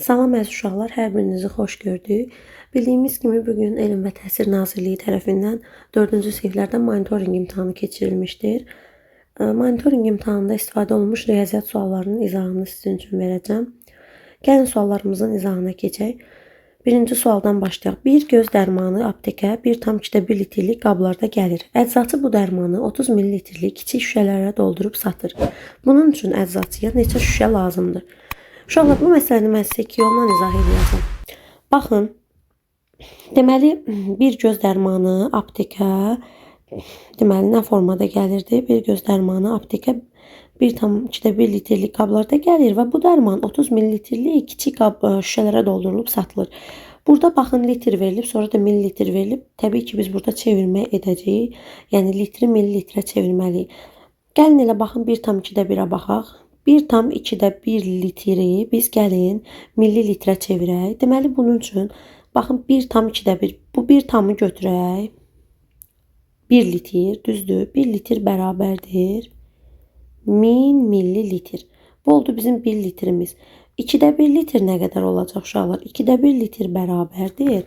Salam əziz uşaqlar, hər birinizi xoş gördük. Bildiyimiz kimi bugün Elm və Təhsil Nazirliyi tərəfindən 4-cü siniflərdə monitorinq imtahanı keçirilmişdir. Monitorinq imtahanında istifadə olunmuş riyaziyyat suallarının izahını sizin üçün verəcəm. Gəlin suallarımızın izahına keçək. Birinci sualdan başlayaq. Bir göz dərmanı aptekə 1,2 litrlik qablarda gəlir. Əczaçı bu dərmanı 30 ml kiçik şüşələrə doldurub satır. Bunun üçün əczaçıya neçə şüşə lazımdır? Uşaqlar, bu məsələni mən sizə 2 yolla izah edəcəm. Baxın, deməli, bir göz dərmanı aptekə, deməli, nə formada gəlirdi? Bir göz dərmanı aptekə 1,2 litrlik qablarda gəlir və bu dərman 30 ml kiçik qab şüşələrə doldurulub satılır. Burada baxın, litr verilib, sonra da millilitr verilib. Təbii ki, biz burada çevirmə edəcəyik. Yəni, litri millilitrə çevirməliyik. Gəlin elə baxın, 1,2-1-ə baxaq. 1,2 litri biz gəlin millilitrə çevirək. Deməli, bunun üçün baxın 1,2 bu 1,0-ı götürək. 1 litr, düzdür? 1 litr bərabərdir 1000 millilitr. Bu oldu bizim 1 litrimiz. 2-1 litr nə qədər olacaq uşaqlar? 2-1 litr bərabərdir.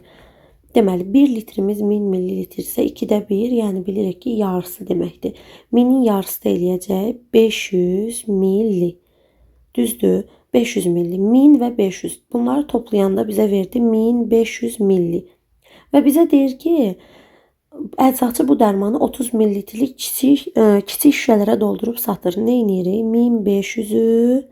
Deməli, 1 litrimiz 1000 millilitr isə 2-1, yəni bilirik ki, yarısı deməkdir. 1000-in yarısı da eləyəcək 500 milli. Düzdür? 500 milli. 1000 və 500. Bunları toplayanda bizə verdi 1500 milli. Və bizə deyir ki, əczaçı bu dərmanı 30 millilitlik kiçik şüşələrə doldurub satır. Nə edirik? 1500-ü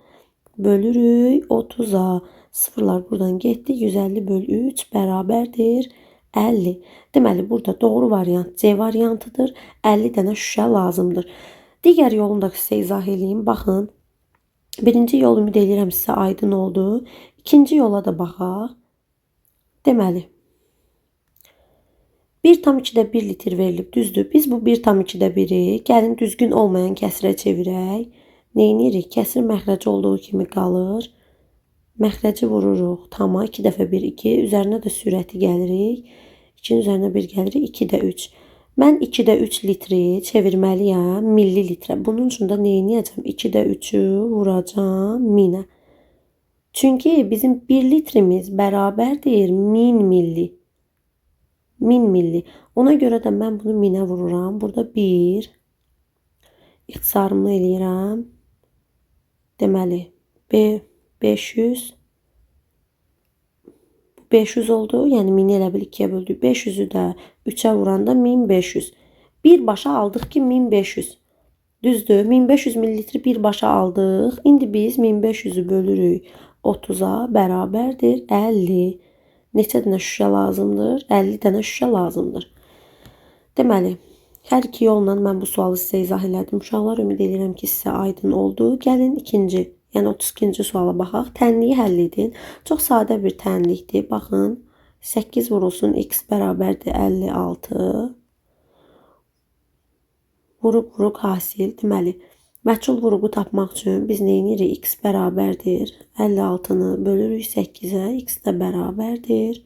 bölürük 30-a. Sıfırlar buradan getdi. 150 bölü 3 bərabərdir 50. Deməli, burada doğru variant C variantıdır. 50 dənə şüşə lazımdır. Digər yolunu da sizə izah edeyim. Baxın, birinci yol ümid edirəm sizə aydın oldu. İkinci yola da baxaq. Deməli, 1,2 litr verilib, düzdür. Biz bu 1,2-1-i gəlin düzgün olmayan kəsirə çevirək. Neyinirik? Kəsir məxrəci olduğu kimi qalır. Məxrəci vururuq. Tama 2 dəfə 1, 2. Üzərinə də sürəti gəlirik. 2-nin üzərinə 1 gəlirik. 2-də 3. Mən 2-də 3 litri çevirməliyəm millilitrə. Bunun üçün də neyiniyəcəm? 2-də 3-ü vuracam 1000-ə. Çünki bizim 1 litrimiz bərabərdir 1000 milli. 1000 milli. Ona görə də mən bunu 1000-ə vururam. Burada 1. İxtisarımı eləyirəm. Deməli, 500. 500 oldu. Yəni 1000-i elə bil 2-yə böldük. 500-ü də 3-ə vuranda 1500. Birbaşa aldıq ki 1500. Düzdür? 1500 millilitri birbaşa aldıq. İndi biz 1500-ü bölürük 30-a bərabərdir 50. Neçə dənə şüşə lazımdır? 50 dənə şüşə lazımdır. Deməli, hər iki yolla mən bu sualı sizə izah elədim. Uşaqlar, ümid edirəm ki, sizə aydın oldu. Gəlin ikinci, yəni 32-ci suala baxaq. Tənliyi həll edin. Çox sadə bir tənlikdir. Baxın, 8 vurulsun x bərabərdir 56. Vuruq hasil. Deməli, məchul vuruğu tapmaq üçün biz neyinirik? X bərabərdir 56-nı bölürük 8-ə. X də bərabərdir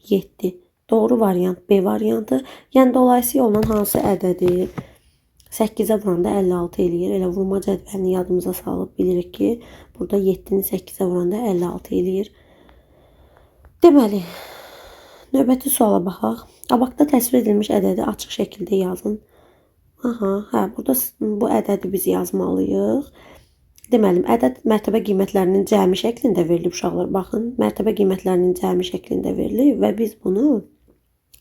7. Doğru variant B variantı. Yəni, dolayısı yolla hansı ədədi 8-ə vuranda 56 eləyir. Elə vurma cədvəlini yadımıza salıb bilirik ki, burada 7-ni 8-ə vuranda 56 eləyir. Deməli, növbəti suala baxaq. Qabaqda təsvir edilmiş ədədi açıq şəkildə yazın. Aha, burada bu ədədi biz yazmalıyıq. Deməli, ədəd mərtəbə qiymətlərinin cəmi şəklində verilib uşaqlar. Baxın, mərtəbə qiymətlərinin cəmi şəklində verilib və biz bunu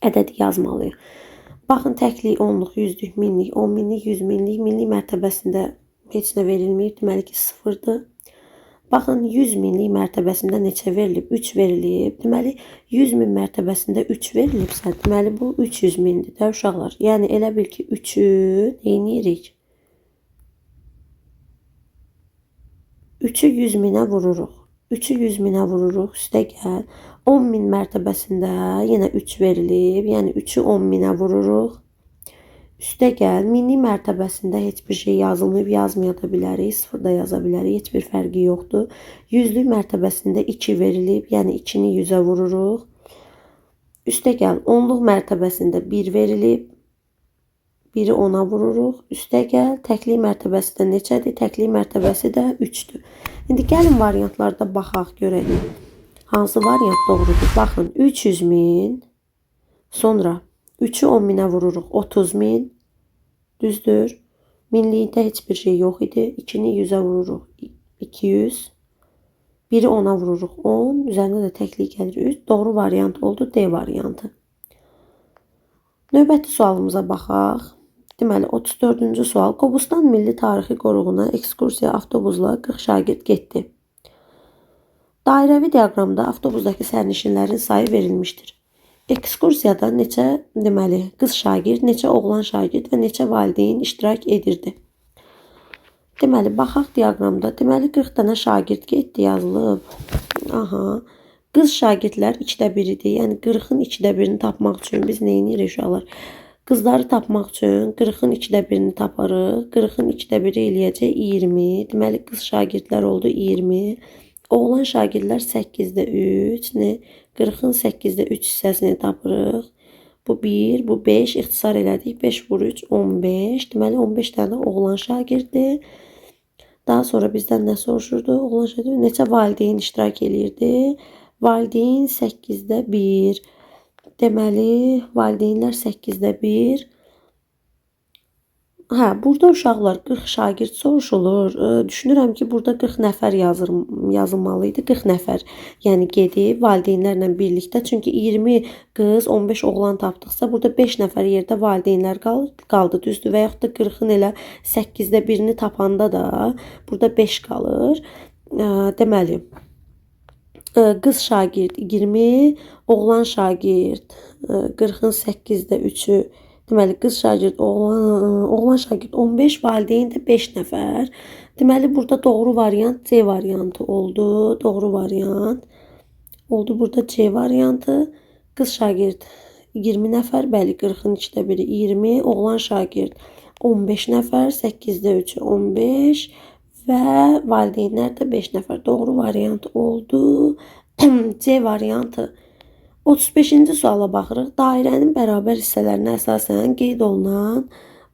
ədədi yazmalıyıq. Baxın, təklik, onluq, yüzlük, minlik, 10 minlik, 100 minlik, minlik mərtəbəsində heç nə verilməyib. Deməli ki, 0-dır. Baxın, 100 minlik mərtəbəsində neçə verilib? 3 verilib. Deməli, 100 min mərtəbəsində 3 verilibsə, deməli, bu 300 mindir də uşaqlar. Yəni, elə bil ki, 3-ü neyinirik? 3-ü 100 minə vururuq. 3-ü 100 minə vururuq. Üstə gəl. 10 min mərtəbəsində yenə 3 verilib. Yəni 3-ü 10 minə vururuq. Üstə gəl. Minlik mərtəbəsində heç bir şey yazılmayıb. Yazmaya da bilərik. 0 da yaza bilərik. Heç bir fərqi yoxdur. Yüzlük mərtəbəsində 2 verilib. Yəni 2-ni 100-ə vururuq. Üstə gəl. Onluq mərtəbəsində 1 verilib. 1-i 10-a vururuq. Üstə gəl. Təklik mərtəbəsi də neçədir? Təklik mərtəbəsi də 3-dür. İndi gəlin variantlarda baxaq, görək. Hansı variant doğrudur? Baxın, 300.000, sonra 3'ü 10.000'ə vururuq, 30.000, düzdür. Minlikdə heç bir şey yox idi. 2-ni 100'ə vururuq, 200. 1'i 10'a vururuq, 10. Üzərinə də təklik gəlir, 3. Doğru variant oldu, D variantı. Növbəti sualımıza baxaq. Deməli, 34-cü sual. Qobustan Milli Tarixi Qoruğuna ekskursiya avtobusla 40 şagird getdi. Dairəvi diaqramda avtobusdakı sərnişinlərin sayı verilmişdir. Ekskursiyada neçə, deməli, qız şagird, neçə oğlan şagird və neçə valideyn iştirak edirdi. Deməli, baxaq diaqramda. Deməli, 40 dənə şagird getdi yazılıb. Aha. Qız şagirdlər 2də 1-idir. Yəni 40-ın 2də 1-ini tapmaq üçün biz nə edirik uşaqlar? Qızları tapmaq üçün 40-ın 2də 1-ini taparıq. 40-ın 2də 1-i eləyəcək 20. Deməli qız şagirdlər oldu 20. Oğlan şagirdlər 8də 3. Nə? 40-ın 8də 3 hissəsini tapırıq. Bu 1, bu 5 ixtisar elədik. 5 vur 3 15. Deməli 15 dənə oğlan şagirddir. Daha sonra bizdən nə soruşurdu? Oğlan şagird neçə valideyn iştirak eləyirdi? Valideyn 8də 1. Deməli, valideynlər 8də 1. Hə, burada uşaqlar 40 şagird soruşulur. Düşünürəm ki, burada 40 nəfər yazılmalı idi. 40 nəfər. Yəni gedib valideynlərlə birlikdə. Çünki 20 qız, 15 oğlan tapdıqsa, burada 5 nəfər yerdə valideynlər qaldı, düzdür? Və yaxud da 40-ın elə 8də 1-ini tapanda da burada 5 qalır. Deməli, qız şagird 20, oğlan şagird 40-ın 8də 3-ü. Deməli, qız şagird, oğlan şagird 15, valideyn də 5 nəfər. Deməli, burada doğru variant C variantı oldu. Doğru variant oldu burada C variantı. Qız şagird 20 nəfər, bəli, 40-ın 2də 1-i 20, oğlan şagird 15 nəfər, 8də 3-ü 15 və valideynlər də 5 nəfər. Doğru variant oldu. C variantı. 35-ci suala baxırıq. Dairənin bərabər hissələrinə əsasən qeyd olunan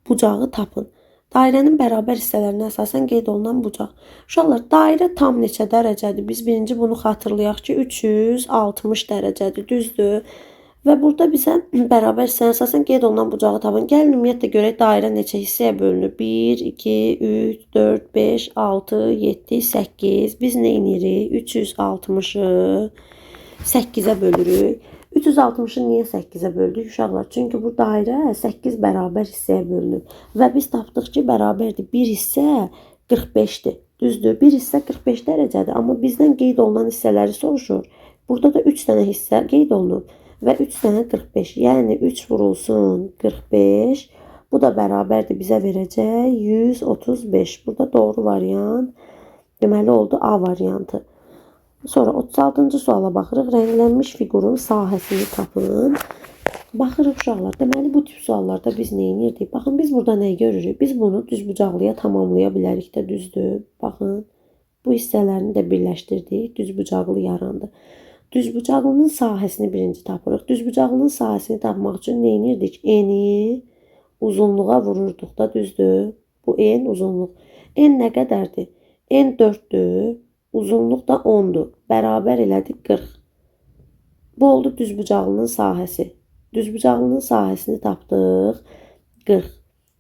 bucağı tapın. Dairənin bərabər hissələrinə əsasən qeyd olunan bucaq. Uşaqlar, dairə tam neçə dərəcədir? Biz birinci bunu xatırlayaq ki, 360 dərəcədir, düzdür? Və burada bizə bərabər hissəyə əsasən qeyd olunan bucağı tapın. Gəlin ümumiyyətlə görək dairə neçə hissəyə bölünür? 1, 2, 3, 4, 5, 6, 7, 8. Biz nə edirik? 360'ı 8'ə bölürük. 360'ı niyə 8'ə böldük uşaqlar? Çünki bu dairə 8 bərabər hissəyə bölünür. Və biz tapdıq ki, bərabərdir. 1 hissə 45'dir. Düzdür? 1 hissə 45 dərəcədir. Amma bizdən qeyd olunan hissələri soruşur. Burada da 3 dənə hissə qeyd olunub. Və 3 dənə 45. Yəni 3 vurulsun 45. Bu da bərabərdir. Bizə verəcək 135. Burada doğru variant deməli oldu A variantı. Sonra 36-cı suala baxırıq. Rənglənmiş fiqurun sahəsini tapın. Baxırıq uşaqlar. Deməli bu tip suallarda biz nə edirdik? Baxın biz burada nə görürük? Biz bunu düzbucaqlıya tamamlaya bilərik də, düzdür? Baxın. Bu hissələrini də birləşdirdik. Düzbucaqlı yarandı. Düzbucaqlının sahəsini birinci tapırıq. Düzbucaqlının sahəsini tapmaq üçün nə edirdik? Eni uzunluğa vururduq da, düzdür? Bu en uzunluq. En nə qədərdir? En 4'dür. Uzunluq da 10'dur. Bərabər elədik 40. Bu oldu düzbucaqlının sahəsi. Düzbucaqlının sahəsini tapdıq. 40.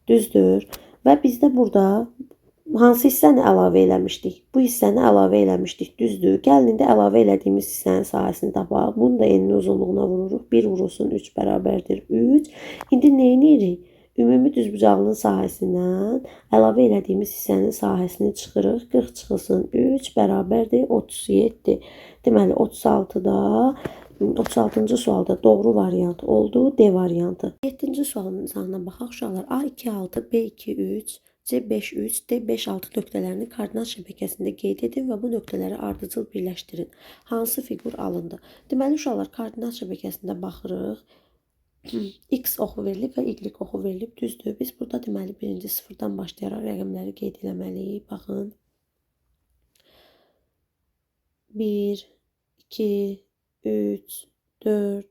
Düzdür. Və biz də burada hansı hissəni əlavə eləmişdik? Bu hissəni əlavə eləmişdik, düzdür. Gəlin indi əlavə elədiyimiz hissənin sahəsini tapaq. Bunu da eninin uzunluğuna vururuq. 1 vurulsun 3 bərabərdir 3. İndi nə edirik? Ümumi düzbucaqlının sahəsindən əlavə elədiyimiz hissənin sahəsini çıxırıq. 40 çıxılsın 3 bərabərdir 37. Deməli 36-cı sualda doğru variant oldu. D variantı. 7-ci sualın izahına baxaq uşaqlar. A26, B23, C53, D56 nöqtələrini koordinat şəbəkəsində qeyd edin və bu nöqtələri ardıcıl birləşdirin. Hansı fiqur alındı? Deməli uşaqlar koordinat şəbəkəsində baxırıq. X oxu verilib və Y oxu verilib, düzdür. Biz burada deməli birinci sıfırdan başlayaraq rəqəmləri qeyd eləməliyik. Baxın. 1, 2, 3, 4,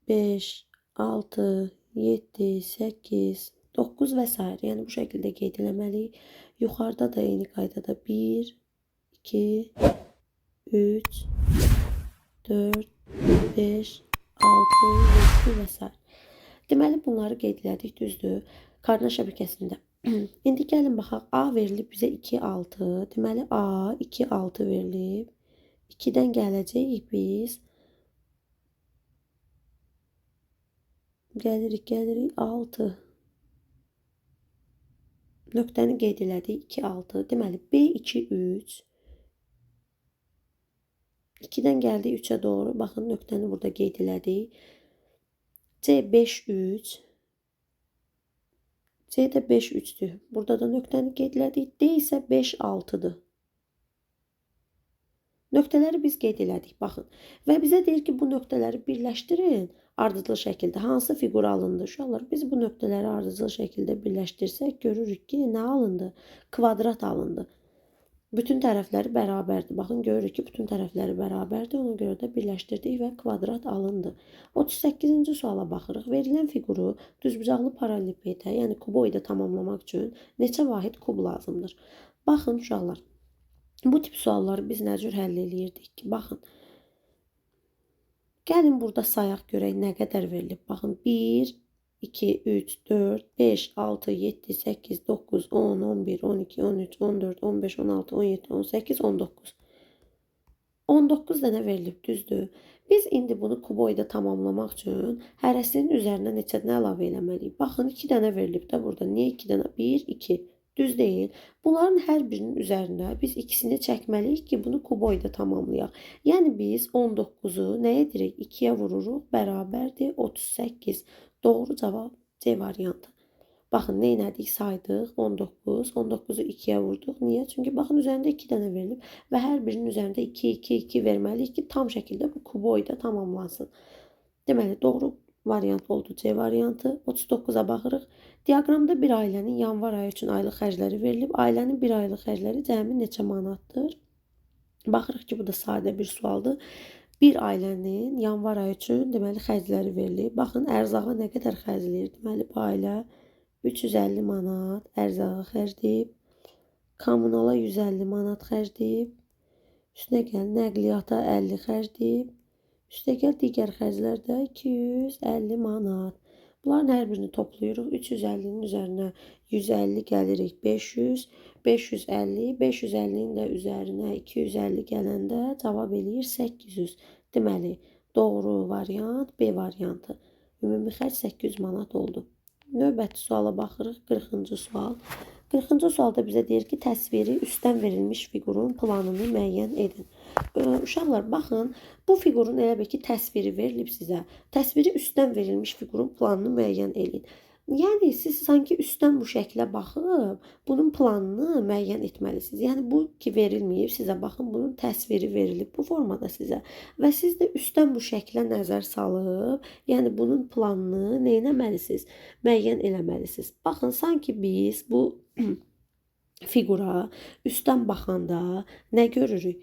5, 6, 7, 8, 9 və s. Yəni bu şəkildə qeyd eləməliyik. Yuxarıda da eyni qaydada 1, 2, 3, 4, 5, 6, 7 və s. Deməli, bunları qeyd elədik, düzdür? Koordinat şəbəkəsində. İndi gəlin baxaq, A verilib bizə 2, 6. Deməli, A 2, 6 verilib. 2-dən gələcəyik biz. Gəlirik 6. Nöqtəni qeyd elədik 2, 6. Deməli, B 2, 3. 2-dən gəldik 3-ə doğru. Baxın, nöqtəni burada qeyd elədik. C 5, 3. C də 5, 3'dür. Burada da nöqtəni qeyd elədik. D isə 5, 6'dır. Nöqtələri biz qeyd elədik, baxın. Və bizə deyir ki, bu nöqtələri birləşdirin ardıcıl şəkildə. Hansı fiqur alındı? Uşaqlar, biz bu nöqtələri ardıcıl şəkildə birləşdirsək, görürük ki, nə alındı? Kvadrat alındı. Bütün tərəfləri bərabərdir. Baxın, görürük ki, bütün tərəfləri bərabərdir. Ona görə də birləşdirdik və kvadrat alındı. 38-ci suala baxırıq. Verilən fiquru düzbucaqlı paralelipeddə, yəni kuboidə tamamlamaq üçün neçə vahid kub lazımdır? Baxın, uşaqlar. Bu tip sualları biz nə cür həll eləyirdik ki, baxın. Gəlin burada sayaq görək nə qədər verilib. Baxın, 1, 2, 3, 4, 5, 6, 7, 8, 9, 10, 11, 12, 13, 14, 15, 16, 17, 18, 19. 19 dənə verilib, düzdür. Biz indi bunu kuboidə tamamlamaq üçün hərəsinin üzərinə neçə dənə əlavə eləməliyik? Baxın, 2 dənə verilib də burada. Niyə 2 dənə? 1, 2. Düz deyil. Bunların hər birinin üzərində biz ikisini çəkməliyik ki, bunu kuboidə tamamlayaq. Yəni biz 19'u nə edirik? 2'yə vururuq, bərabərdir 38. Doğru cavab C variantı. Baxın, nə elədik? Saydıq 19. 19'u 2'yə vurduq. Niyə? Çünki baxın, üzərində 2 dənə verilib və hər birinin üzərində 2, 2, 2 verməliyik ki, tam şəkildə bu kuboidə tamamlansın. Deməli, doğru variant oldu C variantı. 39'a baxırıq. Diaqramda bir ailənin yanvar ayı üçün aylıq xərcləri verilib. Ailənin bir aylıq xərcləri cəmi neçə manatdır? Baxırıq ki, bu da sadə bir sualdır. Bir ailənin yanvar ayı üçün deməli xərcləri verilib. Baxın, ərzağa nə qədər xərcləyir? Deməli, bu ailə 350 manat ərzağa xərcləyib. Kommunala 150 manat xərcləyib. Üstünə gəl, nəqliyyata 50 xərcləyib. Üstə gəl, digər xərclərdə 250 manat. Bunların hər birini toplayırıq. 350'nin üzərinə 150 gəlirik 500. 550, 550'nin də üzərinə 250 gələndə cavab eləyir 800. Deməli, doğru variant B variantı. Ümumi xərc 800 manat oldu. Növbəti suala baxırıq. 40-cı sual. 40-cı sualda bizə deyir ki, təsviri üstdən verilmiş fiqurun planını müəyyən edin. Uşaqlar, baxın, bu fiqurun elə bil ki, təsviri verilib sizə. Təsviri üstdən verilmiş fiqurun planını müəyyən edin. Yəni, siz sanki üstdən bu şəklə baxıb, bunun planını müəyyən etməlisiniz. Yəni, bu ki, verilməyib sizə, baxın, bunun təsviri verilib bu formada sizə. Və siz də üstdən bu şəklə nəzər salıb, yəni, bunun planını nə etməlisiniz? Müəyyən eləməlisiniz. Baxın, sanki biz bu fiqura üstdən baxanda nə görürük?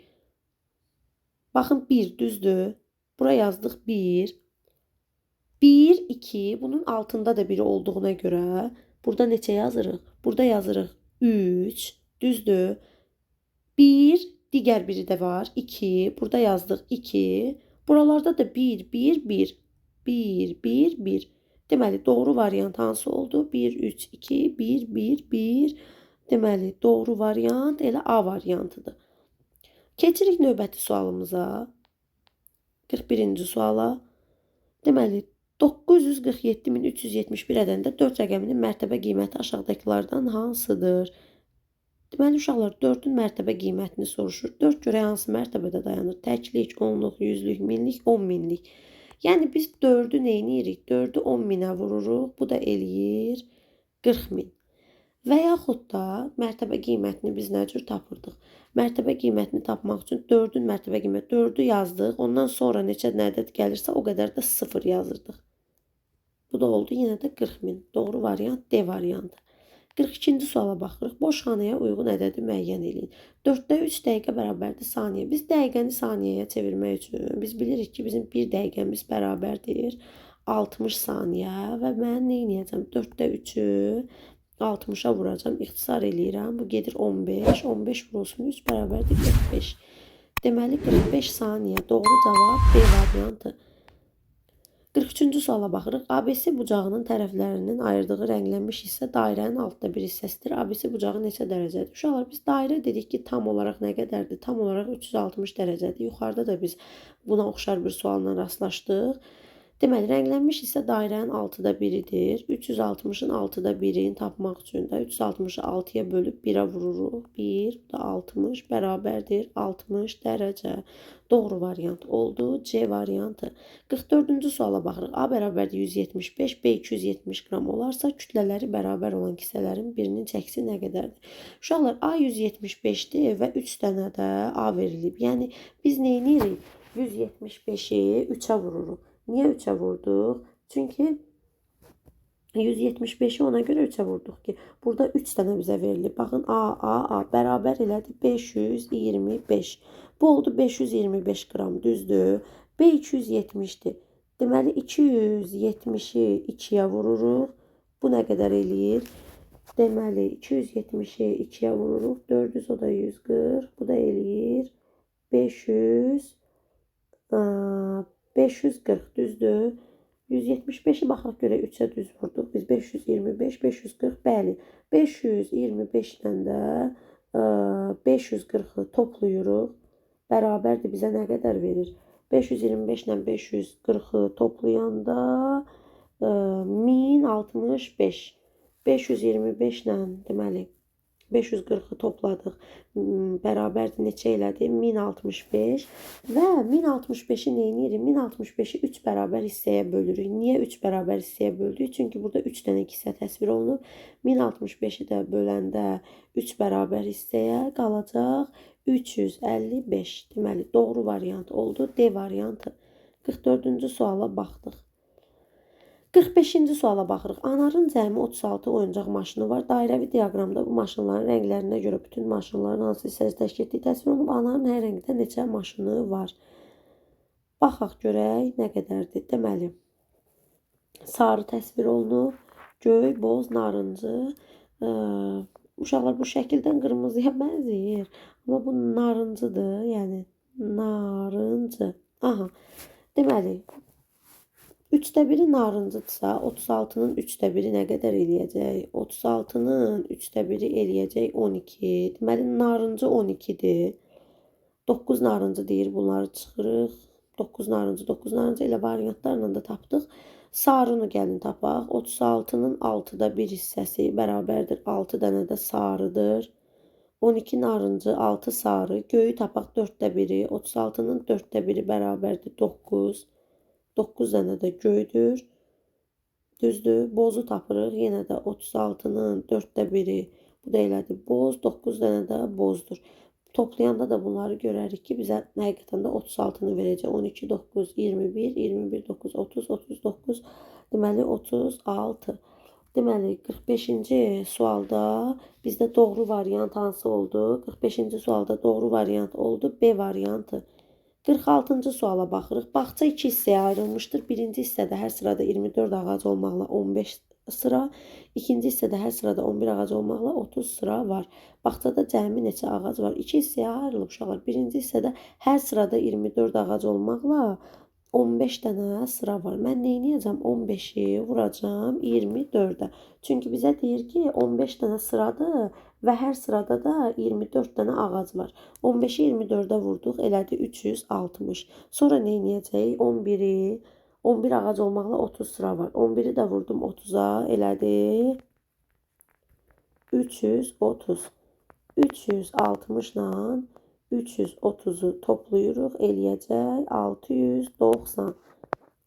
Baxın, 1, düzdür. Bura yazdıq 1. 1, 2, bunun altında da biri olduğuna görə burada neçə yazırıq? Burada yazırıq 3, düzdür. 1, digər biri də var, 2, burada yazdıq 2. Buralarda da 1, 1, 1, 1, 1, 1. Deməli, doğru variant hansı oldu? 1, 3, 2, 1, 1, 1. Deməli, doğru variant elə A variantıdır. Keçirik növbəti sualımıza. 41-ci suala. Deməli, 947.371 ədədində 4 rəqəminin mərtəbə qiyməti aşağıdakılardan hansıdır? Deməli, uşaqlar 4'ün mərtəbə qiymətini soruşur. 4 görə hansı mərtəbədə dayanır? Təklik, onluq, yüzlük, minlik, 10 minlik. Yəni, biz 4'ü neyinirik? 4'ü 10 minə vururuq. Bu da eləyir 40 min. Və yaxud da mərtəbə qiymətini biz nə cür tapırdıq? Mərtəbə qiymətini tapmaq üçün 4'ün mərtəbə qiyməti 4'ü yazdıq. Ondan sonra neçə ədəd gəlirsə o qədər də 0 yazırdıq. Bu da oldu yenə də 40 min. Doğru variant D variantı. 42-ci suala baxırıq. Boş xanaya uyğun ədədi müəyyən edin. 4'də 3 dəqiqə bərabərdir saniyə. Biz dəqiqəni saniyəyə çevirmək üçün biz bilirik ki, bizim 1 dəqiqəmiz bərabərdir 60 saniyə və mən nə edəcəm? 4'də 3'ü 60'a vuracağım, ixtisar eləyirəm. Bu gedir 15. 15 vurulsun 3 bərabərdir 45. Deməli 45 saniyə. Doğru cavab B variantı. 43-cü suala baxırıq. ABC bucağının tərəflərinin ayırdığı rənglənmiş hissə dairənin altda bir hissəsidir. ABC bucağı neçə dərəcədir? Uşaqlar, biz dairə dedik ki, tam olaraq nə qədərdir? Tam olaraq 360 dərəcədir. Yuxarıda da biz buna oxşar bir sualla rastlaşdıq. Deməli, rənglənmiş hissə dairənin 6-da 1-idir. 360-ın 6-da 1-ini tapmaq üçün də 360-ı 6-ya bölüb 1-ə vururuq. 1, bu da 60 bərabərdir 60 dərəcə. Doğru variant oldu. C variantı. 44-cü suala baxırıq. A bərabərdir 175, B 270 qram olarsa kütlələri bərabər olan kisələrin birinin çəkisi nə qədərdir? Uşaqlar, A 175-dir və 3 dənə də A verilib. Yəni, biz nə edirik? 175-i 3-ə vururuq. Niyə 3-ə vurduq? Çünki 175-i ona görə 3-ə vurduq ki, burada 3 dənə bizə verilib. Baxın, A bərabər elədi 525. Bu oldu 525 qram, düzdür? B 270-dir. Deməli, 270-i 2-yə vururuq. Bu nə qədər eləyir? Deməli, 270-i 2-yə vururuq. 400, o da 140. Bu da eləyir 500. 540, düzdür? 175-i baxaq görə 3-ə düz vurduq. Biz 525, 540, bəli. 525-lə də 540-ı toplayırıq. Bərabərdir, bizə nə qədər verir? 525-lə 540-ı toplayanda 1065. 525-lə, deməli, 540-ı topladıq. Bərabərdir neçə elədi? 1065 və 1065-i nə edirik? 1065-i 3 bərabər hissəyə bölürük. Niyə 3 bərabər hissəyə böldük? Çünki burada 3 dənə hissə təsvir olunub. 1065-i də böləndə 3 bərabər hissəyə qalacaq 355. Deməli, doğru variant oldu. D variantı. 44-cü suala baxdıq. 45-ci suala baxırıq. Anarın cəmi 36 oyuncaq maşını var. Dairəvi diaqramda bu maşınların rənglərinə görə bütün maşınların hansı hissəsi təşkil etdiyi təsvir olunub. Anarın hər rəngdə neçə maşını var? Baxaq görək nə qədərdir. Deməli, sarı təsvir olunub. Göy, boz, narıncı. Uşaqlar, bu şəkildən qırmızıya bənzəyir. Amma bu narıncıdır. Yəni, narıncı. Aha, deməli, 3-də 1-i narıncıdırsa, 36-nın 3-də 1-i nə qədər eləyəcək? 36-nın 3-də 1-i eləyəcək 12. Deməli, narıncı 12-dir. 9 narıncı deyir, bunları çıxırıq. 9 narıncı elə variantlarla da tapdıq. Sarını gəlin tapaq. 36-nın 6-da 1 hissəsi bərabərdir 6 dənə də sarıdır. 12 narıncı, 6 sarı. Göyü tapaq 4-də 1-i. 36-nın 4-də 1-i bərabərdir 9. 9 dənə də göydür. Düzdür. Bozu tapırıq. Yenə də 36-nın 4-də 1-i. Bu da elədir boz. 9 dənə də bozdur. Toplayanda da bunları görərik ki, bizə həqiqətən də 36-nı verəcək. 12, 9, 21, 21, 9, 30, 39. Deməli, 36. Deməli, 45-ci sualda bizdə doğru variant hansı oldu? 45-ci sualda doğru variant oldu B variantı. 46-cı suala baxırıq. Bağça 2 hissəyə ayrılmışdır. Birinci hissədə hər sırada 24 ağac olmaqla 15 sıra, ikinci hissədə hər sırada 11 ağac olmaqla 30 sıra var. Bağçada cəmi neçə ağac var? 2 hissəyə ayrılıb uşaqlar. Birinci hissədə hər sırada 24 ağac olmaqla 15 dənə sıra var. Mən nə edəcəm? 15-i vuracağam 24-ə. Çünki bizə deyir ki, 15 dənə sıradır və hər sırada da 24 dənə ağac var. 15-i 24-ə vurduq, elədi 360. Sonra nə edəcəyik? 11 ağac olmaqla 30 sıra var. 11-i də vurdum 30-a, elədi 330. 360-la 330-u toplayırıq, eləyəcək 690.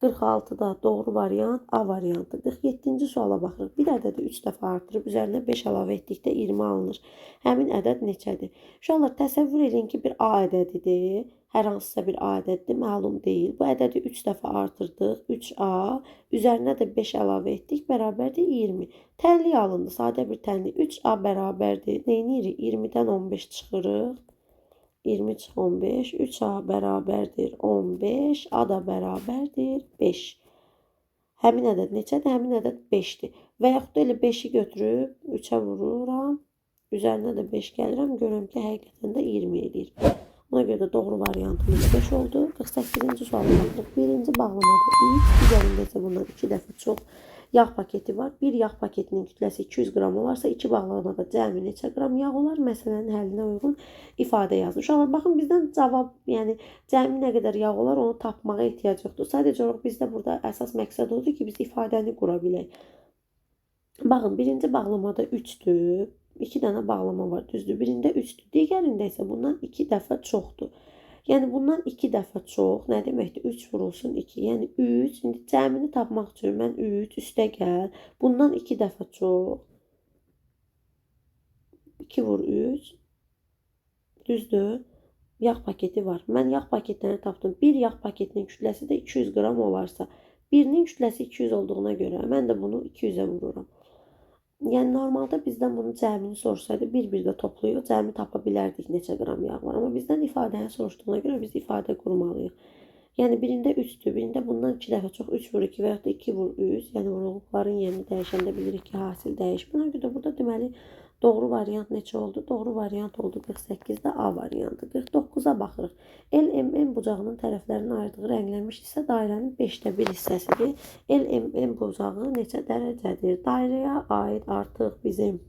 46-da doğru variant A variantı. 47-ci suala baxırıq. Bir ədədi 3 dəfə artırıb üzərinə 5 əlavə etdikdə 20 alınır. Həmin ədəd neçədir? Uşaqlar, təsəvvür edin ki, bir A ədədidir. Hər hansısa bir A ədəddir, məlum deyil. Bu ədədi 3 dəfə artırdıq. 3A, üzərinə də 5 əlavə etdik, bərabərdir 20. Tənlik alındı, sadə bir tənlik. 3A bərabərdir. Neyinirik? 20-dən 15 çıxırıq. 20 çıx 15, 3A bərabərdir 15, A da bərabərdir 5. Həmin ədəd neçədir? Həmin ədəd 5-dir. Və yaxud da elə 5-i götürüb 3-ə vururam. Üzərinə də 5 gəlirəm, görürəm ki, həqiqətən də 20 edir. Ona görə də doğru variantımız 5 oldu. 48-ci suala baxırıq. Birinci bağlamada 3, digərində isə bundan 2 dəfə çox yağ paketi var. Bir yağ paketinin kütləsi 200 qram olarsa, 2 bağlamada cəmi neçə qram yağ olar? Məsələnin həllinə uyğun ifadə yazın. Uşaqlar, baxın, bizdən cavab, yəni cəmi nə qədər yağ olar, onu tapmağa ehtiyac yoxdur. Sadəcə olaraq bizdə burada əsas məqsəd odur ki, biz ifadəni qura bilək. Baxın, birinci bağlamada 3'dür. 2 dənə bağlama var, düzdür. Birində 3'dür, digərində isə bundan 2 dəfə çoxdur. Yəni bundan 2 dəfə çox nə deməkdir? 3 vurulsun 2. Yəni 3. İndi cəmini tapmaq üçün mən 3 üstə gəl. Bundan 2 dəfə çox. 2 vur 3. Düzdür. Yağ paketi var. Mən yağ paketlərini tapdım. Bir yağ paketinin kütləsi də 200 qram olarsa, birinin kütləsi 200 olduğuna görə mən də bunu 200'ə vururam. Yəni normalda bizdən bunun cəmini sorsaydı, bir-bir də toplayıb cəmi tapa bilərdik neçə qram yağ var. Amma bizdən ifadəni soruşduğuna görə biz ifadə qurmalıyıq. Yəni birində 3'dür, birində bundan 2 dəfə çox 3 vur 2 və yaxud da 2 vur 3. Yəni vurulğuların yerini dəyişəndə bilirik ki, hasil dəyişmir. Ona görə burada deməli doğru variant neçə oldu? Doğru variant oldu 48-də A variantı. 49'a baxırıq. LMN bucağının tərəflərinin ayırdığı rənglənmiş hissə dairənin 5'də 1 hissəsidir. LMN bucağı neçə dərəcədir? Dairəyə aid artıq bizim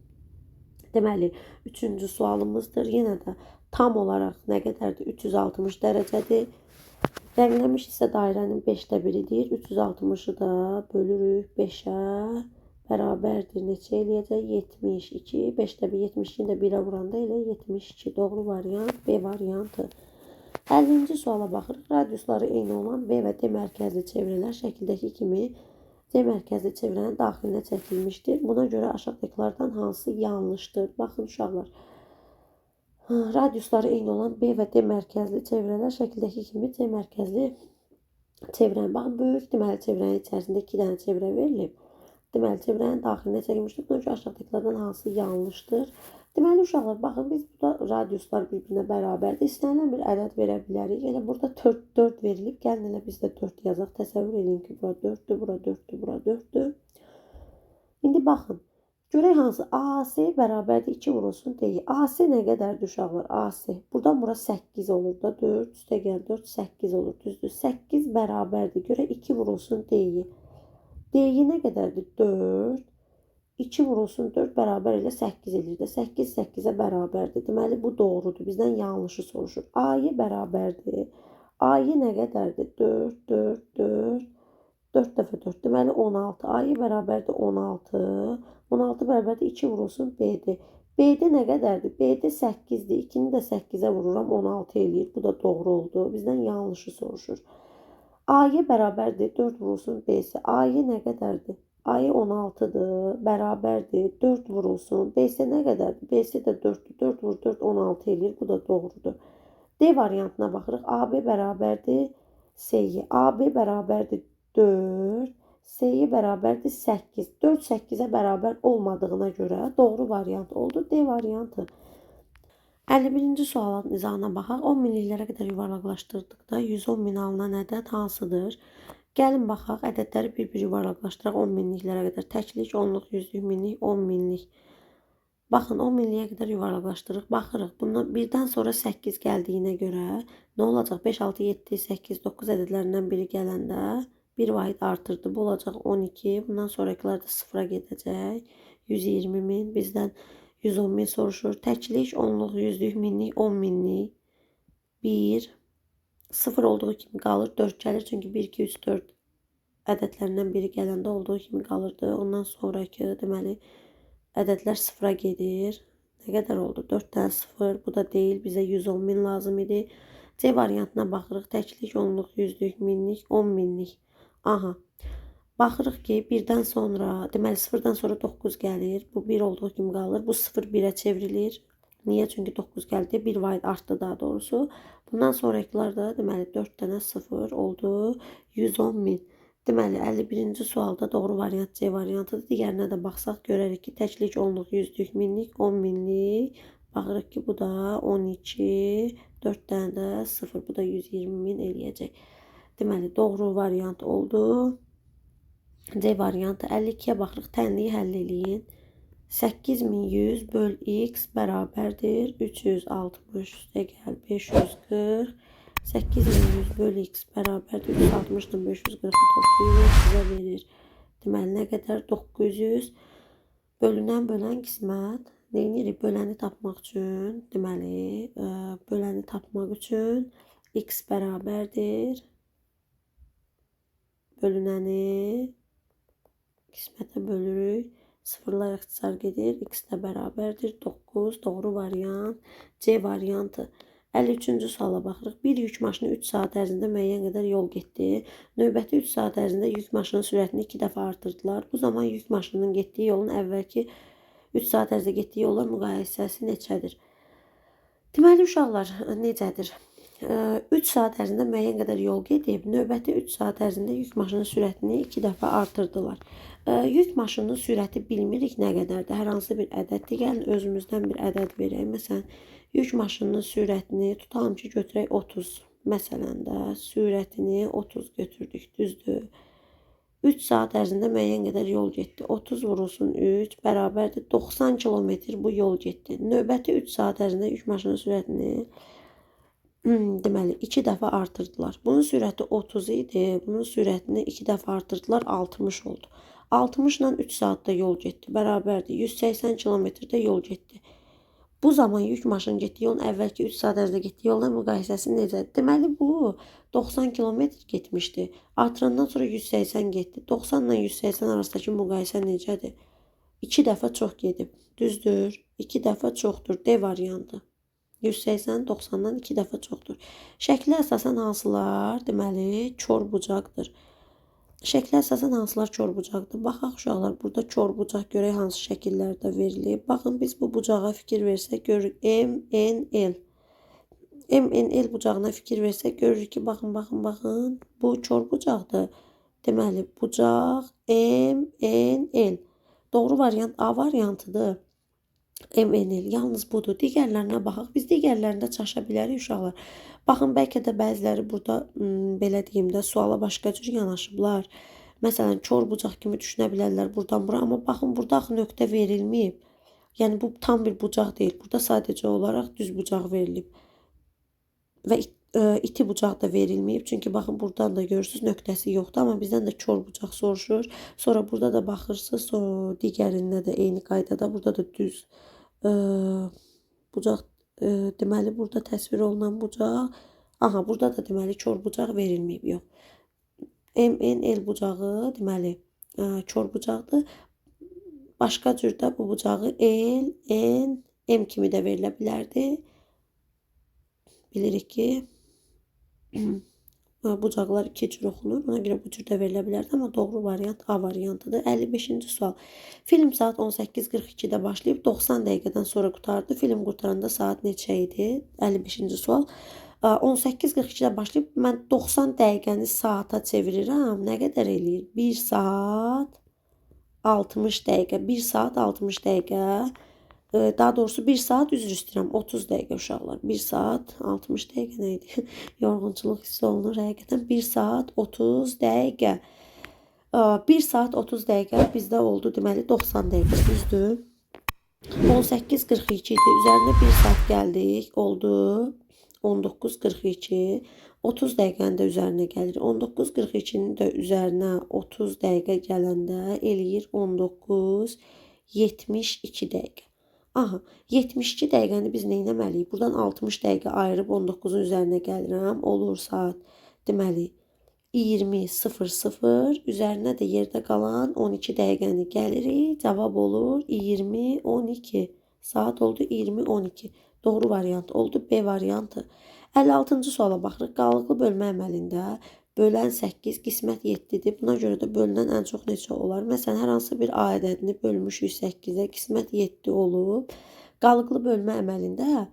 deməli 3-cü sualımızdır. Yenə də tam olaraq nə qədərdir? 360 dərəcədir. Rənglənmiş hissə dairənin 5'də 1-idir. 360'ı da bölürük 5'ə. Bərabərdir. Neçə eləyəcək? 72. 5'də 1, 72'ni də 1'ə vuranda elə 72. Doğru variant B variantı. 50-ci suala baxırıq. Radiusları eyni olan B və D mərkəzli çevrələr şəkildəki kimi D mərkəzli çevrənin daxilinə çəkilmişdir. Buna görə aşağıdakilərdən hansı yanlışdır? Baxın uşaqlar. Radiusları eyni olan B və D mərkəzli çevrələr şəkildəki kimi C mərkəzli çevrəni. Baxın, böyük deməli çevrənin içərisində 2 dənə çevrə verilib. Deməli, çevrənin daxilinə çəkilmişdir. Buna görə aşağıdakilərdən hansı yanlışdır? Deməli, uşaqlar, baxın, biz burada radiuslar bir-birinə bərabərdir. İstənilən bir ədəd verə bilərik. Elə burada 4 verilib. Gəlin elə biz də 4 yazaq. Təsəvvür edin ki, bura 4'dür, bura 4'dür, bura 4'dür. İndi baxın. Görək hansı? AC bərabərdir 2 vurulsun deyil. AC nə qədərdir uşaqlar? AC. Buradan bura 8 olur da. 4 üstə gəl 4, 8 olur. Düzdür. 8 bərabərdir. Görək 2 vurulsun deyil. D'yi nə qədərdir? 4. 2 vurulsun 4 bərabər ilə 8 edir də. 8 8'ə bərabərdir. Deməli bu doğrudur. Bizdən yanlışı soruşur. A'ya bərabərdir. A'ya nə qədərdir? 4 4 4. 4 dəfə 4. Deməli 16. A'ya bərabərdir 16. 16 bərabərdir 2 vurulsun B'dir. B'də nə qədərdir? B'də 8'dir. 2'ni də 8'ə vururam 16 eləyir. Bu da doğru oldu. Bizdən yanlışı soruşur. A'ya bərabərdir 4 vurulsun B'si. A'ya nə qədərdir? A'ya 16'dır. Bərabərdir 4 vurulsun. B'si nə qədərdir? B'si də 4'dür. 4 vur 4 16 eləyir. Bu da doğrudur. D variantına baxırıq. AB bərabərdir S'yə. AB bərabərdir 4. S'yə bərabərdir 8. 4 8'ə bərabər olmadığına görə doğru variant oldu. D variantı. 51-ci sualın izahına baxaq. 10 minliklərə qədər yuvarlaqlaşdırdıqda 110 min alınan ədəd hansıdır? Gəlin baxaq, ədədləri bir-bir yuvarlaqlaşdıraq 10 minliklərə qədər. Təklik, onluq, yüzlük, minlik, 10 minlik. Baxın, 10 minliyə qədər yuvarlaqlaşdırırıq. Baxırıq. Bundan birdən sonra 8 gəldiyinə görə nə olacaq? 5, 6, 7, 8, 9 ədədlərindən biri gələndə bir vahid artırdı. Bu olacaq 12. Bundan sonrakılar da sıfıra gedəcək. 120 min. Bizdən 110 min soruşur. Təklik, onluq, yüzlük, minlik, 10 minlik. 1. 0 olduğu kimi qalır. 4 gəlir. Çünki 1, 2, 3, 4 ədədlərindən biri gələndə olduğu kimi qalırdı. Ondan sonraki deməli ədədlər sıfıra gedir. Nə qədər oldu? 4 dənə 0. Bu da deyil. Bizə 110 min lazım idi. C variantına baxırıq. Təklik, onluq, yüzlük, minlik, 10 minlik. Aha. Baxırıq ki, birdən sonra, deməli 0-dan sonra 9 gəlir. Bu 1 olduğu kimi qalır. Bu 0 1'ə çevrilir. Niyə? Çünki 9 gəldi. 1 vahid artdı daha doğrusu. Bundan sonrakılar da deməli 4 dənə 0 oldu. 110 min. Deməli 51-ci sualda doğru variant C variantıdır. Digərinə də baxsaq görərik ki, təklik, onluq, yüzlük, minlik, 10 minlik. Baxırıq ki, bu da 12. 4 dənə də 0. Bu da 120 min eləyəcək. Deməli doğru variant oldu. C variantı. 52'yə baxırıq. Tənliyi həll eləyin. 8100 böl x bərabərdir 360 üstə gəl 540. 8100 böl x bərabərdir 360 ilə 540-ı toplayırıq, bizə verir. Deməli, nə qədər? 900 bölünən qismət. Neyinirik? Böləni tapmaq üçün, deməli, böləni tapmaq üçün x bərabərdir. Bölünəni qismətə bölürük. Sıfırlar ixtisar gedir. X də bərabərdir 9. Doğru variant C variantı. 53-cü suala baxırıq. Bir yük maşını 3 saat ərzində müəyyən qədər yol getdi. Növbəti 3 saat ərzində yük maşının sürətini 2 dəfə artırdılar. Bu zaman yük maşınının getdiyi yolun əvvəlki 3 saat ərzində getdiyi yolla müqayisəsi neçədir? Deməli, uşaqlar, necədir? 3 saat ərzində müəyyən qədər yol gedib, növbəti 3 saat ərzində yük maşının sürətini 2 dəfə artırdılar. Yük maşının sürəti bilmirik nə qədərdir. Hər hansı bir ədəddir. Gəlin özümüzdən bir ədəd verək. Məsələn, yük maşının sürətini tutalım ki, götürək 30. Məsələn də sürətini 30 götürdük, düzdür. 3 saat ərzində müəyyən qədər yol getdi. 30 vurulsun 3 bərabərdir 90 kilometr bu yol getdi. Növbəti 3 saat ərzində yük maşının sürətini deməli 2 dəfə artırdılar. Bunun sürəti 30 idi. Bunun sürətini 2 dəfə artırdılar, 60 oldu. 60 ilə 3 saatda yol getdi. Bərabərdir 180 kilometrdə yol getdi. Bu zaman yük maşının getdiyi yolun əvvəlki 3 saat ərzində getdiyi yolla müqayisəsi necədir? Deməli, bu 90 kilometr getmişdi. Artırandan sonra 180 getdi. 90 ilə 180 arasındakı müqayisə necədir? 2 dəfə çox gedib. Düzdür? 2 dəfə çoxdur. D variantı. 180 90-dan 2 dəfə çoxdur. Şəklə əsasən hansılar? Deməli, kor-bucaqdır. Şəklə əsasən hansılar kor-bucaqdır? Baxaq uşaqlar, burada kor-bucaq görək hansı şəkillərdə verilib. Baxın, biz bu bucağa fikir versək görürük MNL. MNL bucağına fikir versək görürük ki, baxın, bu kor-bucaqdır. Deməli, bucaq MNL. Doğru variant A variantıdır. MNL yalnız budur. Digərlərinə baxaq. Biz digərlərində çaşa bilərik uşaqlar. Baxın, bəlkə də bəziləri burada belə deyim də suala başqa cür yanaşıblar. Məsələn, kor bucaq kimi düşünə bilərlər buradan bura. Amma baxın, burada axı nöqtə verilməyib. Yəni, bu tam bir bucaq deyil. Burada sadəcə olaraq düz bucaq verilib. Və iti bucaq da verilməyib. Çünki baxın, buradan da görürsünüz nöqtəsi yoxdur. Amma bizdən də kor bucaq soruşur. Sonra burada da baxırsınız. Sonra digərində də eyni qaydada. Burada da düz bucaq, deməli, burada təsvir olunan bucaq. Aha, burada da deməli, kor bucaq verilməyib. Yox. MNL bucağı, deməli, kor bucaqdır. Başqa cürdə bu bucağı L, N, M kimi də verilə bilərdi. Bilirik ki, bucaqlar 2 cür oxunur. Ona görə bu cür də verilə bilərdi. Amma doğru variant A variantıdır. 55-ci sual. Film saat 18:42-də başlayıb 90 dəqiqədən sonra qutardı. Film qurtaranda saat neçə idi? 55-ci sual. 18:42-də başlayıb mən 90 dəqiqəni saata çevirirəm. Nə qədər eləyir? 1 saat 60 dəqiqə. 1 saat 60 dəqiqə. Daha doğrusu 1 saat üzr istəyirəm. 30 dəqiqə uşaqlar. 1 saat 60 dəqiqə nə idi? Yorğunçuluq hissi olunur həqiqətən. 1 saat 30 dəqiqə. 1 saat 30 dəqiqə bizdə oldu. Deməli 90 dəqiqə düzdür. 18:42 idi. Üzərinə 1 saat gəldik. Oldu 19:42. 30 dəqiqənin də üzərinə gəlir. 19:42-nin də üzərinə 30 dəqiqə gələndə eləyir 19:72 dəqiqə. Aha, 72 dəqiqəni biz nə etməliyik? Buradan 60 dəqiqə ayırıb 19-un üzərinə gəlirəm. Olur saat, deməli, 20:00. Üzərinə də yerdə qalan 12 dəqiqəni gəlirik. Cavab olur 20:12. Saat oldu 20:12. Doğru variant oldu B variantı. 56-cı suala baxırıq. Qalıqlı bölmə əməlində bölən 8, qismət 7-dir. Buna görə də bölünən ən çox neçə olar? Məsələn, hər hansı bir A ədədini bölmüşük 8-ə, qismət 7 olub. Qalıqlı bölmə əməlində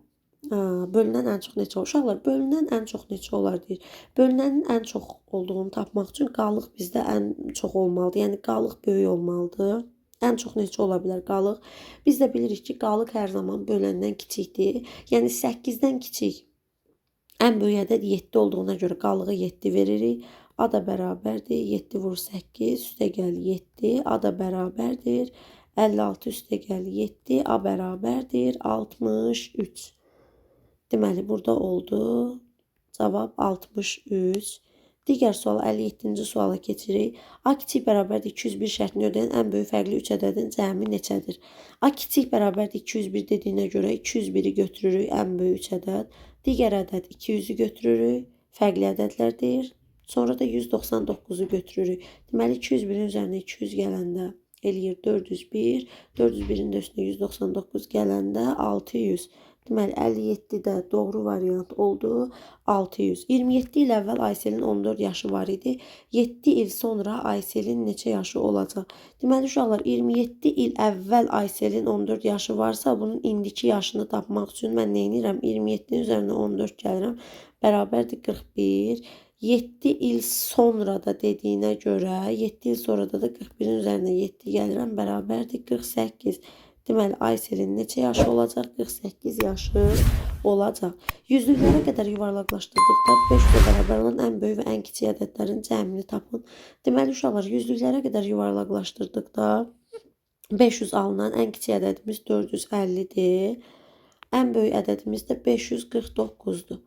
bölünən ən çox neçə olur? Uşaqlar, bölünən ən çox neçə olar deyir. Bölünənin ən çox olduğunu tapmaq üçün qalıq bizdə ən çox olmalıdır. Yəni, qalıq böyük olmalıdır. Ən çox neçə ola bilər qalıq? Biz də bilirik ki, qalıq hər zaman böləndən kiçikdir. Yəni, 8-dən kiçik. Ən böyük ədəd 7 olduğuna görə qalığı 7 veririk. A da bərabərdir. 7 vur 8, üstə gəl 7. A da bərabərdir. 56 üstə gəl 7 a bərabərdir 63. Deməli burada oldu. Cavab 63. Digər sual 57-ci suala keçirik. A kiçik bərabərdir 201 şərtini ödəyən ən böyük fərqli 3 ədədin cəmi neçədir? A kiçik bərabərdir 201 dediyinə görə 201-i götürürük ən böyük 3 ədəd. Digər ədəd 200-ü götürürük. Fərqli ədədlərdir. Sonra da 199-u götürürük. Deməli 201-in üzərinə 200 gələndə eləyir 401. 401-in də üstünə 199 gələndə 600. Deməli 57-də doğru variant oldu 600. 27 il əvvəl Ayselin 14 yaşı var idi. 7 il sonra Ayselin neçə yaşı olacaq? Deməli uşaqlar 27 il əvvəl Ayselin 14 yaşı varsa bunun indiki yaşını tapmaq üçün mən nə edirəm? 27-nin üzərinə 14 gəlirəm. Bərabərdir 41. 7 il sonra da dediyinə görə 7 il sonra da 41-in üzərinə 7 gəlirəm. Bərabərdir 48. Deməli Ayselin neçə yaşı olacaq? 48 yaşı olacaq. Yüzlüklərə qədər yuvarlaqlaşdırdıqda 500-ə bərabər olan ən böyük və ən kiçik ədədlərin cəmini tapın. Deməli uşaqlar yüzlüklərə qədər yuvarlaqlaşdırdıqda 500 alınan ən kiçik ədədimiz 450-dir. Ən böyük ədədimiz də 549-dur.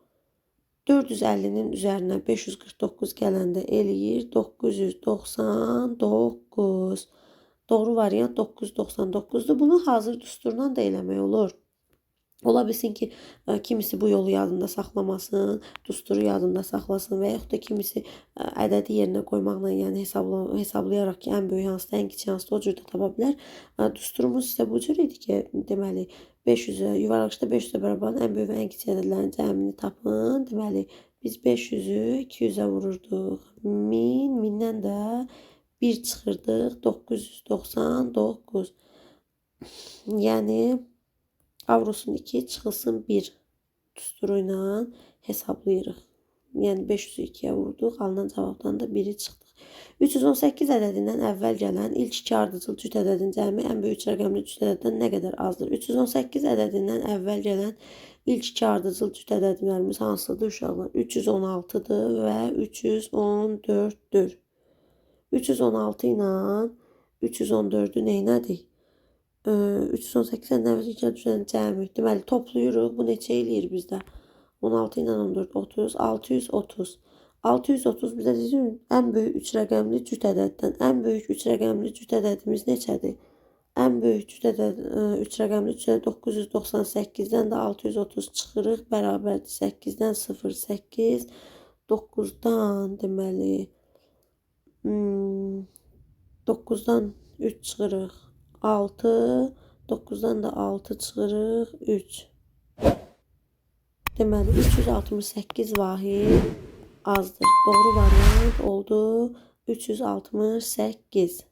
450-nin üzərinə 549 gələndə eləyir 999. Doğru variant 999'dur. Bunu hazır düsturdan da eləmək olur. Ola bilsin ki, kimisi bu yolu yadında saxlamasın, düsturu yadında saxlasın və yaxud da kimisi ədədi yerinə qoymaqla, yəni hesablayaraq ki, ən böyük hansıdır, ən kiçik hansıdır, o cür də tapa bilər. Düsturumuz isə bu cür idi ki, deməli 500-ə, yuvarlaqda 500-ə bərabər ən böyük və ən kiçik ədədlərin cəmini tapın. Deməli, biz 500-ü 200-ə vururduq. 1000, 1000-dən də 1 çıxırdıq 999. Yəni avrosun 2 çıxılsın 1 düsturu ilə hesablayırıq. Yəni 500-ü 2-yə vurduq. Alınan cavabdan da 1-i çıxdıq. 318 ədədindən əvvəl gələn ilk iki ardıcıl cüt ədədin cəmi ən böyük rəqəmli cüt ədəddən nə qədər azdır? 318 ədədindən əvvəl gələn ilk iki ardıcıl cüt ədədlərimiz hansıdır uşaqlar? 316-dır və 314-dür. 316 ilə 314-ü neynədik? 318-dən əvvəl gələn cəmi. Deməli, toplayırıq. Bu neçə eləyir bizdə? 16 ilə 14, 30, 630. 630 bizə deyir, ən böyük 3 rəqəmli cüt ədəddən. Ən böyük 3 rəqəmli cüt ədədimiz neçədir? Ən böyük cüt ədəd 3 rəqəmli cüt ədəd 998-dən də 630 çıxırıq. Bərabərdir 8-dən 0, 8, 9-dan deməli 9-dan 3 çıxırıq. 6, 9-dan da 6 çıxırıq. 3. Deməli 368 vahid azdır. Doğru variant oldu 368.